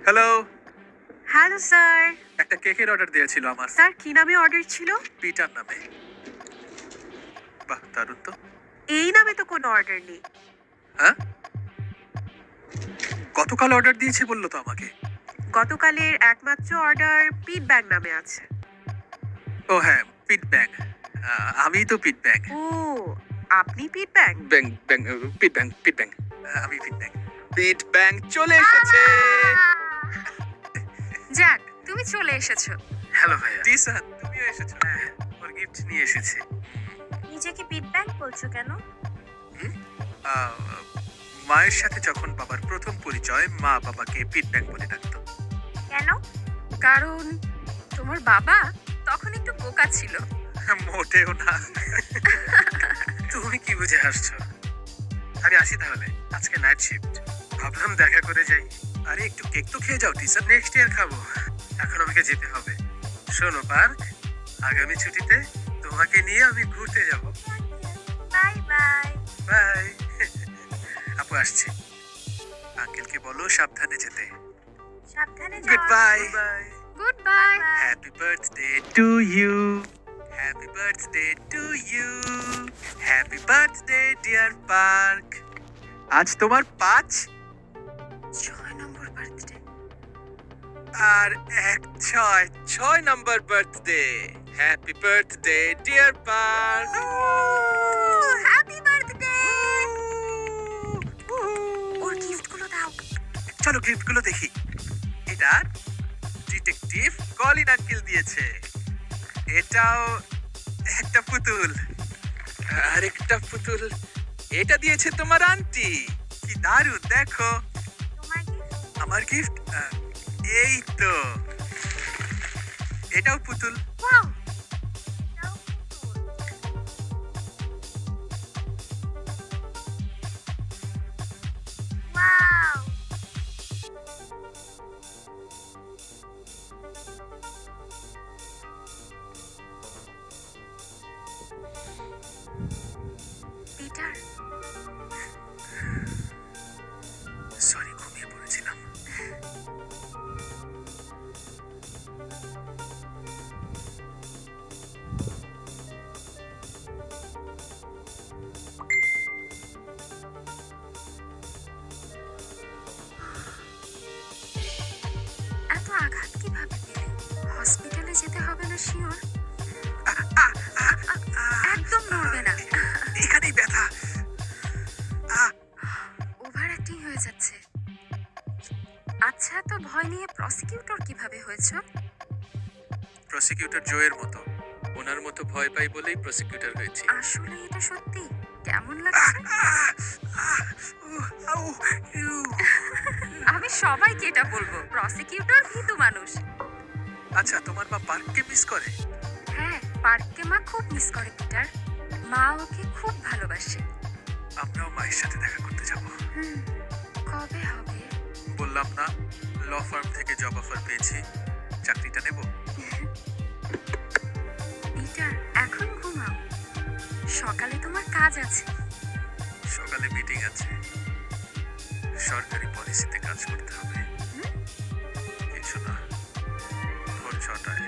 Hello. Hello sir. একটা কেকের order দেয়া ছিল আমার। স্যার কি নামে অর্ডার ছিল? পিটার নামে। বাহ, দারুণ তো। এই নামে তো কোনো অর্ডার নেই। হ্যাঁ? গতকাল অর্ডার দিয়েছে বললো তো আমাকে। গতকালের একমাত্র অর্ডার পিট ব্যাগ নামে আছে। ও হ্যাঁ, পিট ব্যাং। আমিই তো পিট ব্যাং। ও, আপনি পিট ব্যাগ? ব্যাং ব্যাং পিট ব্যাং পিট ব্যাং। আমি পিট ব্যাং। পিট ব্যাং চলে এসেছে। যাক, তুমি চলে এসেছো। হ্যালো ভাইয়া। জি স্যার, তুমিও এসেছো? হ্যাঁ, ওর গিফট নিয়ে এসেছি। নিজেকে পিট ব্যাগ বলছো কেন? আহ, মায়ের সাথে যখন বাবার প্রথম পরিচয়, মা বাবাকে পিট ব্যাং বলে ডাকতো। কেন? কারণ তোমার বাবা তখন একটু বোকা ছিল। মোটেও না। তুমি কি বুঝে হাসছো? আমি আসি তাহলে, আজকে নাইট শিফট। ভাবলাম দেখা করে যাই। আরে একটু কেক তো খেয়ে যাও টিচার, নেক্সট ইয়ার খাবো। এখন আমাকে যেতে হবে। শোনো পার্ক, আগামী ছুটিতে তোমাকে নিয়ে আমি ঘুরতে যাব। Bye bye. বাই। আপু আসছে, আঙ্কেলকে বলো সাবধানে যেতে। সাবধানে যাও। Good bye. Good bye. Happy birthday to you. Happy birthday to you. Happy birthday dear Park. আজ তোমার 6 নম্বর বার্থডে। আর 6 number birthday. Happy birthday dear Park. Happy birthday. ওর গিফটগুলো দাও। চলো গিফটগুলো দেখি। এটা ডিটেকটিভ কলিন আঙ্কেল দিয়েছে। এটাও একটা পুতুল। আরেকটা পুতুল এটা দিয়েছে তোমার আন্টি। কি দারুণ, দেখো। তোমার গিফট? আমার গিফট এই তো, এটাও পুতুল। ওয়াও। ওয়াও। পিটার, সরি, ঘুমিয়ে পড়েছিলাম। এত আঘাত কিভাবে পেলে? হসপিটালে যেতে হবে না শিওর? একদম নড়বে না। এখানেই ব্যথা। ওভার অ্যাক্টিং হয়ে যাচ্ছে। আচ্ছা, তো ভয় নিয়ে প্রসিকিউটর কিভাবে হয়েছো? প্রসিকিউটর জোয়ের মতো, ওনার মতো ভয় পাই বলেই প্রসিকিউটর হয়েছি। আসলে এটা সত্যি? কেমন লাগছে? আমি সবাইকে এটা বলবো, প্রসিকিউটর ভীতু মানুষ। আচ্ছা, তোমার মা পার্ককে মিস করে? হ্যাঁ, পার্ককে মা খুব মিস করে পিটার। মা ওকে খুব ভালোবাসে। আমরাও মায়ের সাথে দেখা করতে যাব। কবে হবে? বললাম না, ল ফার্ম থেকে জব অফার পেয়েছি, চাকরিটা নেব। পিটার, এখন ঘুমাও, সকালে তোমার কাজ আছে। সকালে মিটিং আছে, সরকারি পলিসিতে কাজ করতে হবে। কিছু না, ভোর 6টায়।